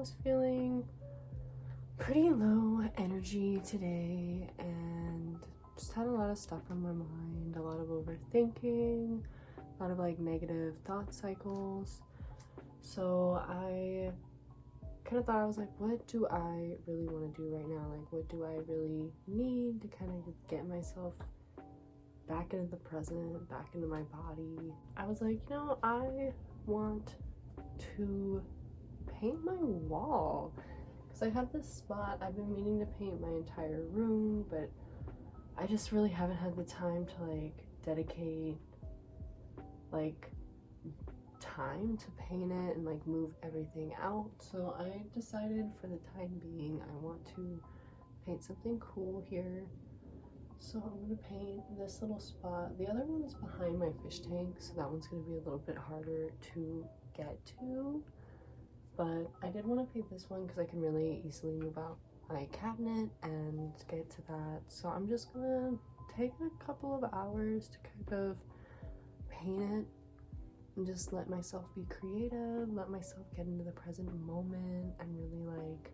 was feeling pretty low energy today and just had a lot of stuff on my mind, a lot of overthinking, a lot of like negative thought cycles. So I kind of thought, I was like, what do I really want to do right now? Like, what do I really need to kind of get myself back into the present, back into my body? I was like, you know, I want to paint my wall, because I have this spot. I've been meaning to paint my entire room, but I just really haven't had the time to like dedicate like time to paint it and like move everything out. So I decided for the time being I want to paint something cool here. So I'm gonna paint this little spot. The other one's behind my fish tank, so that one's gonna be a little bit harder to get to, but I did want to paint this one because I can really easily move out my cabinet and get to that. So I'm just gonna take a couple of hours to kind of paint it and just let myself be creative, let myself get into the present moment and really like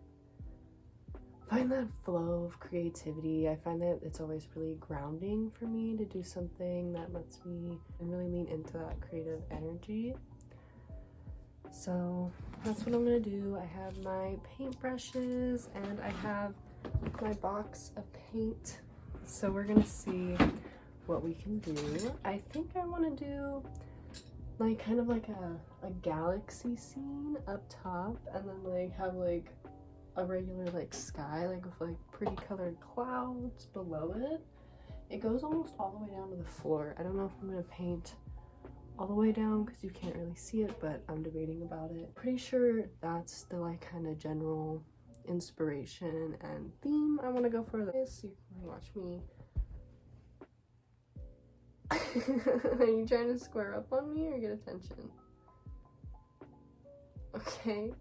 find that flow of creativity. I find that it's always really grounding for me to do something that lets me really lean into that creative energy. So that's what I'm gonna do. I have my paintbrushes and I have my box of paint. So we're gonna see what we can do. I think I want to do like kind of like a galaxy scene up top, and then like have like a regular like sky, like with like pretty colored clouds below it. It goes almost all the way down to the floor. I don't know if I'm gonna paint all the way down because you can't really see it, but I'm debating about it. Pretty sure that's the like kind of general inspiration and theme I want to go for this. So you can watch me. Are you trying to square up on me or get attention? Okay.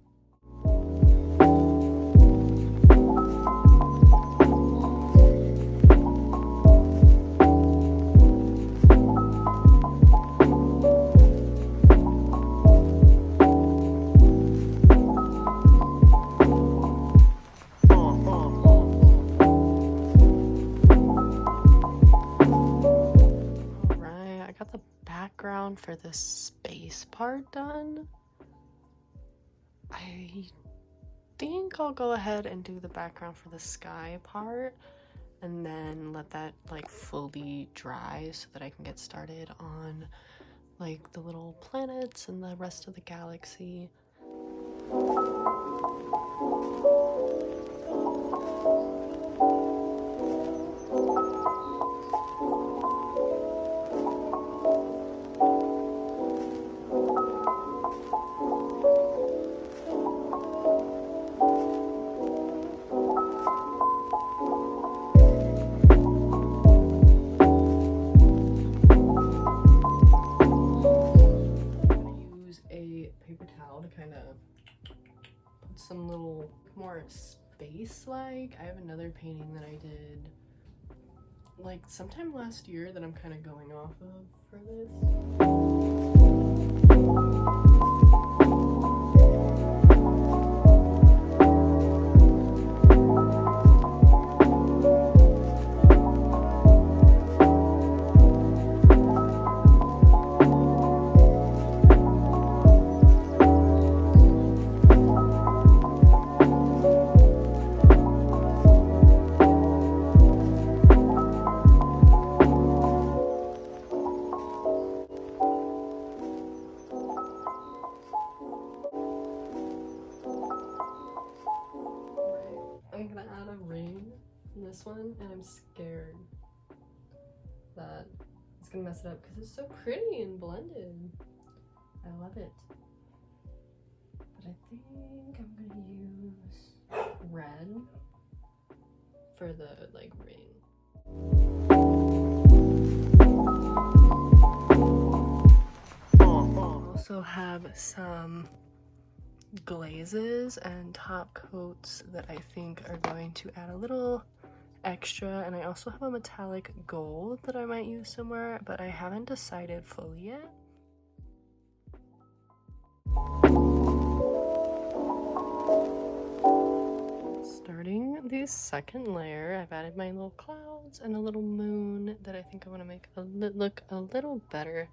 For the space part done. I think I'll go ahead and do the background for the sky part and then let that like fully dry so that I can get started on like the little planets and the rest of the galaxy. Some little more space-like. I have another painting that I did like sometime last year that I'm kind of going off of for this. This one, and I'm scared that it's gonna mess it up because it's so pretty and blended. I love it. But I think I'm gonna use red for the like ring. I also have some glazes and top coats that I think are going to add a little extra, and I also have a metallic gold that I might use somewhere, but I haven't decided fully yet. Starting the second layer, I've added my little clouds and a little moon that I think I want to make look a little better.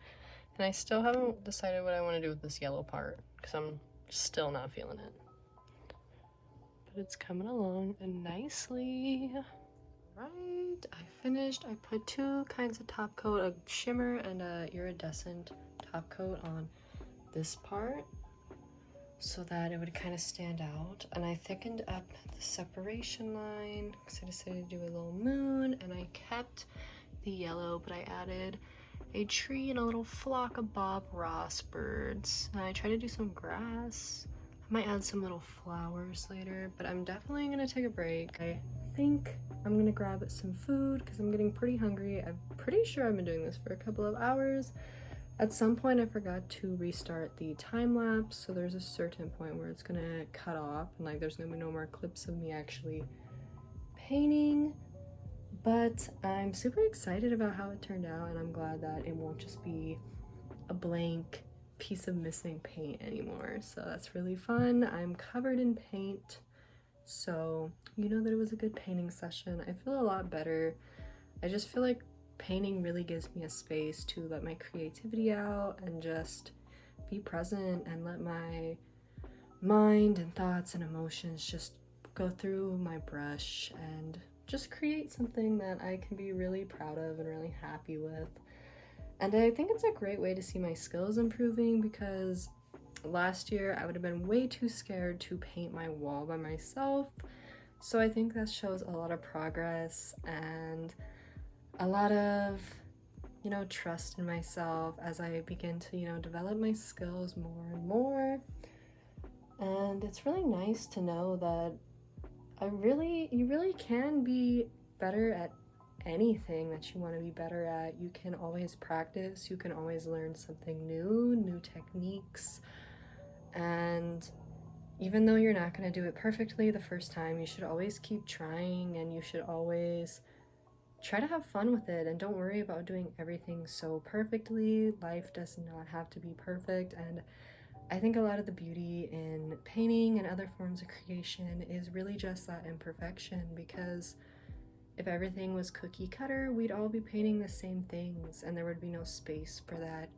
And I still haven't decided what I want to do with this yellow part because I'm still not feeling it. But it's coming along nicely. Right, I finished. I put 2 kinds of top coat, a shimmer and a iridescent top coat on this part so that it would kind of stand out. And I thickened up the separation line because I decided to do a little moon, and I kept the yellow, but I added a tree and a little flock of Bob Ross birds. And I tried to do some grass. I might add some little flowers later, but I'm definitely gonna take a break. I think I'm gonna grab some food because I'm getting pretty hungry. I'm pretty sure I've been doing this for a couple of hours. At some point I forgot to restart the time lapse, so there's a certain point where it's gonna cut off and like there's gonna be no more clips of me actually painting. But I'm super excited about how it turned out, and I'm glad that it won't just be a blank piece of missing paint anymore. So that's really fun. I'm covered in paint, so you know that it was a good painting session. I feel a lot better. I just feel like painting really gives me a space to let my creativity out and just be present and let my mind and thoughts and emotions just go through my brush and just create something that I can be really proud of and really happy with. And I think it's a great way to see my skills improving, because last year I would have been way too scared to paint my wall by myself. So I think that shows a lot of progress and a lot of, you know, trust in myself as I begin to, you know, develop my skills more and more. And it's really nice to know that you really can be better at anything that you want to be better at. You can always practice, you can always learn something new techniques. And even though you're not going to do it perfectly the first time, you should always keep trying, and you should always try to have fun with it, and don't worry about doing everything so perfectly. Life does not have to be perfect, and I think a lot of the beauty in painting and other forms of creation is really just that imperfection, because if everything was cookie cutter, we'd all be painting the same things, and there would be no space for that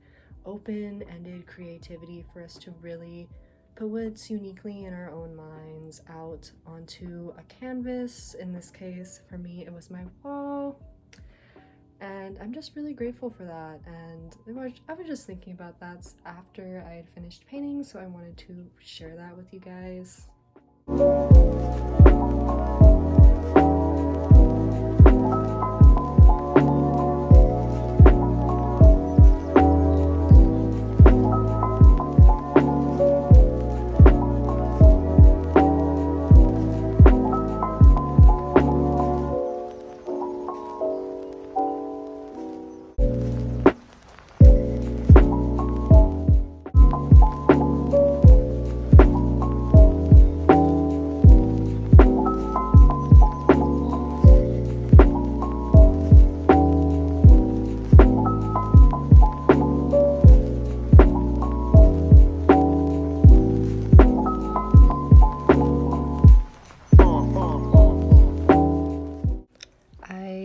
open-ended creativity for us to really put what's uniquely in our own minds out onto a canvas. In this case, for me, it was my wall. And I'm just really grateful for that. And I was just thinking about that after I had finished painting, so I wanted to share that with you guys.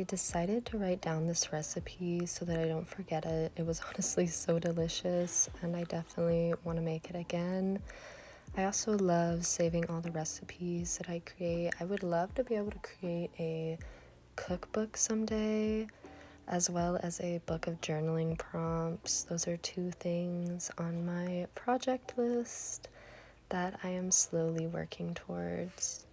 Decided to write down this recipe so that I don't forget it. It was honestly so delicious, and I definitely want to make it again. I also love saving all the recipes that I create. I would love to be able to create a cookbook someday, as well as a book of journaling prompts. Those are 2 things on my project list that I am slowly working towards.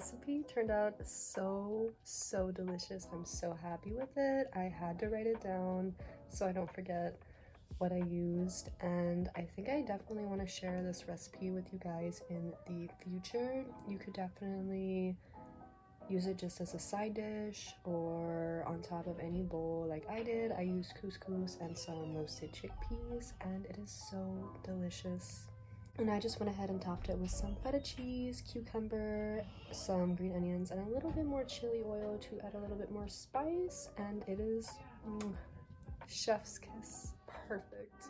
recipe turned out so delicious. I'm so happy with it. I had to write it down so I don't forget what I used, and I think I definitely want to share this recipe with you guys in the future. You could definitely use it just as a side dish or on top of any bowl like I did. I used couscous and some roasted chickpeas, and it is so delicious. And I just went ahead and topped it with some feta cheese, cucumber, some green onions, and a little bit more chili oil to add a little bit more spice, and it is chef's kiss. Perfect.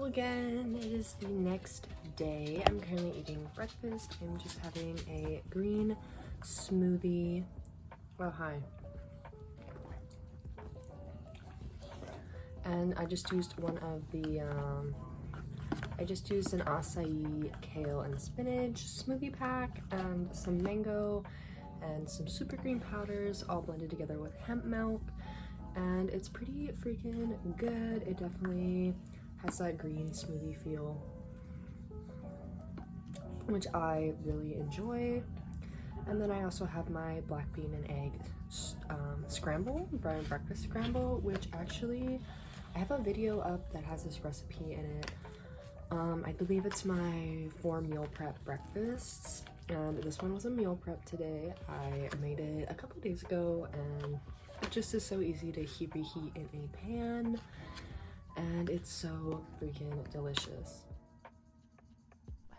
Again, it is the next day. I'm currently eating breakfast. I'm just having a green smoothie. Oh, hi. And I just used one of the, I just used an acai, kale, and spinach smoothie pack, and some mango, and some super green powders, all blended together with hemp milk. And it's pretty freaking good. It definitely has that green smoothie feel, which I really enjoy. And then I also have my black bean and egg scramble, brown breakfast scramble, which actually I have a video up that has this recipe in it. I believe it's my 4 meal prep breakfasts, and this one was a meal prep today. I made it a couple days ago, and it just is so easy to reheat in a pan, and it's so freaking delicious.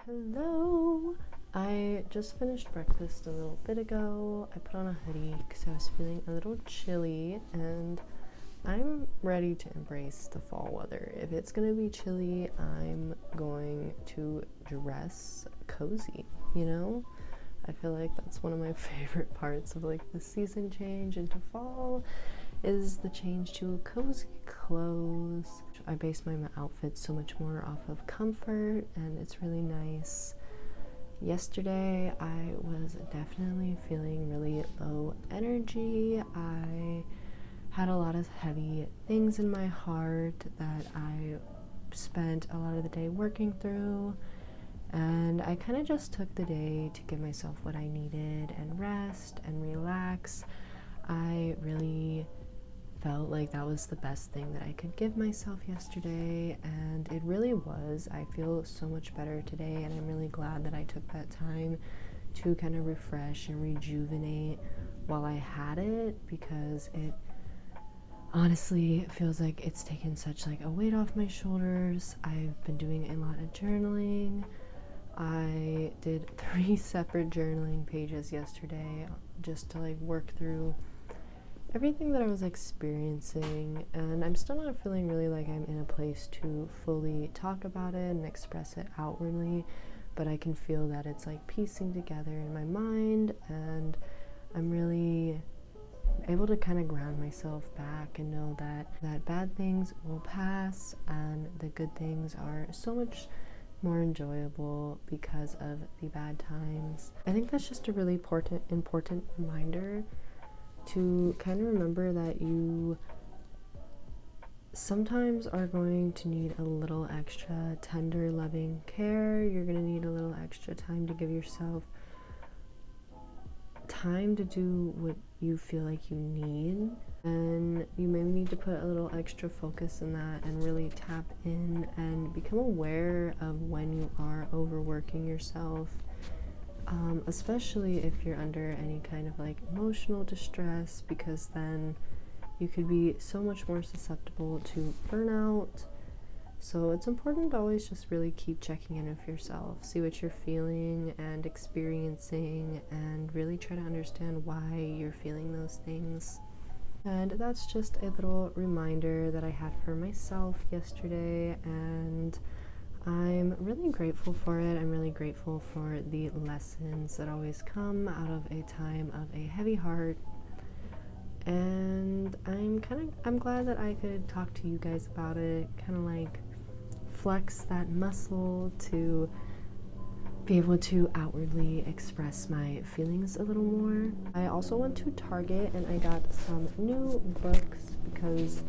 Hello! I just finished breakfast a little bit ago. I put on a hoodie because I was feeling a little chilly, and I'm ready to embrace the fall weather. If it's gonna be chilly, I'm going to dress cozy, you know? I feel like that's one of my favorite parts of like the season change into fall is the change to cozy clothes. I base my outfits so much more off of comfort, and it's really nice. Yesterday, I was definitely feeling really low energy. I had a lot of heavy things in my heart that I spent a lot of the day working through, and I kind of just took the day to give myself what I needed and rest and relax. I really felt like that was the best thing that I could give myself yesterday, and it really was. I feel so much better today, and I'm really glad that I took that time to kind of refresh and rejuvenate while I had it, because it honestly feels like it's taken such like a weight off my shoulders. I've been doing a lot of journaling. I did 3 separate journaling pages yesterday just to like work through everything that I was experiencing, and I'm still not feeling really like I'm in a place to fully talk about it and express it outwardly, but I can feel that it's like piecing together in my mind, and I'm really able to kind of ground myself back and know that bad things will pass and the good things are so much more enjoyable because of the bad times. I think that's just a really important reminder to kind of remember that you sometimes are going to need a little extra tender, loving care. You're going to need a little extra time to give yourself time to do what you feel like you need, and you may need to put a little extra focus in that and really tap in and become aware of when you are overworking yourself, especially if you're under any kind of like emotional distress, because then you could be so much more susceptible to burnout. So it's important to always just really keep checking in with yourself, see what you're feeling and experiencing, and really try to understand why you're feeling those things. And that's just a little reminder that I had for myself yesterday, and I'm really grateful for it. I'm really grateful for the lessons that always come out of a time of a heavy heart. And I'm glad that I could talk to you guys about it, kind of like flex that muscle to be able to outwardly express my feelings a little more. I also went to Target and I got some new books because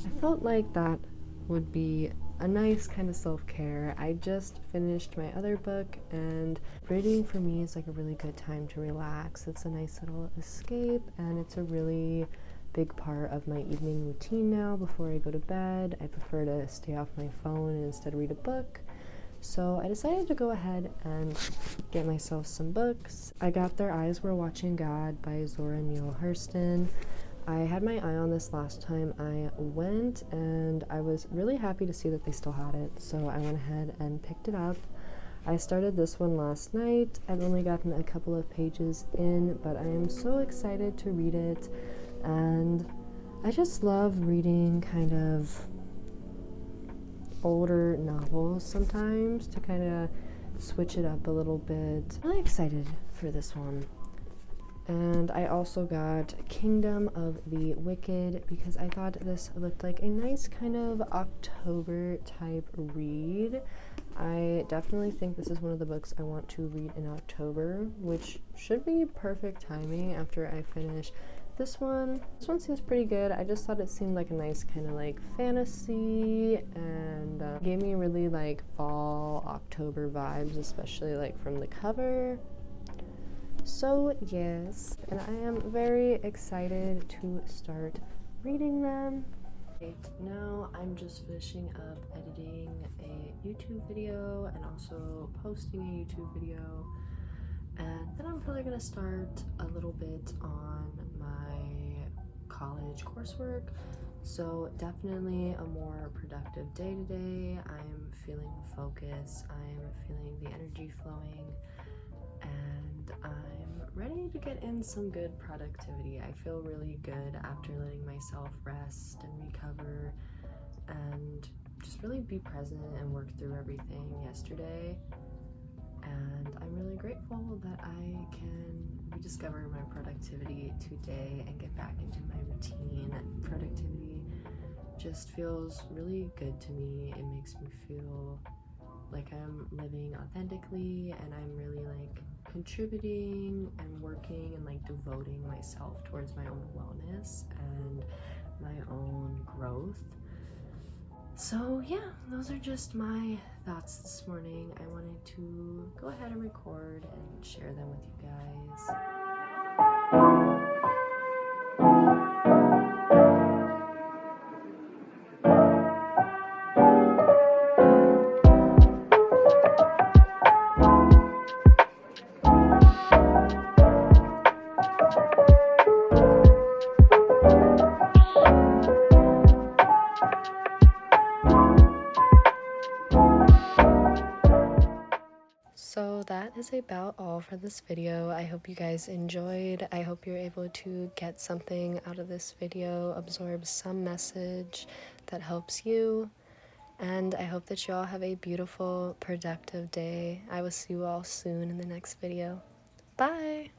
I felt like that would be a nice kind of self-care. I just finished my other book, and reading for me is like a really good time to relax. It's a nice little escape, and it's a really big part of my evening routine now before I go to bed. I prefer to stay off my phone and instead read a book. So I decided to go ahead and get myself some books. I got Their Eyes Were Watching God by Zora Neale Hurston. I had my eye on this last time I went, and I was really happy to see that they still had it, so I went ahead and picked it up. I started this one last night. I've only gotten a couple of pages in, but I am so excited to read it, and I just love reading kind of older novels sometimes to kind of switch it up a little bit. I'm really excited for this one. And I also got Kingdom of the Wicked because I thought this looked like a nice kind of October type read. I definitely think this is one of the books I want to read in October, which should be perfect timing after I finish this one. This one seems pretty good. I just thought it seemed like a nice kind of like fantasy, and gave me really like fall, October vibes, especially like from the cover. So yes, and I am very excited to start reading them. Right now I'm just finishing up editing a YouTube video and also posting a YouTube video, and then I'm probably gonna start a little bit on my college coursework. So definitely a more productive day today. I'm feeling focus, I'm feeling the energy flowing, and I'm ready to get in some good productivity. I feel really good after letting myself rest and recover and just really be present and work through everything yesterday. And I'm really grateful that I can rediscover my productivity today and get back into my routine. Productivity just feels really good to me. It makes me feel like I'm living authentically, and I'm really like contributing and working and like devoting myself towards my own wellness and my own growth. So yeah, those are just my thoughts this morning. I wanted to go ahead and record and share them with you guys. So that is about all for this video. I hope you guys enjoyed. I hope you're able to get something out of this video, absorb some message that helps you. And I hope that you all have a beautiful, productive day. I will see you all soon in the next video. Bye!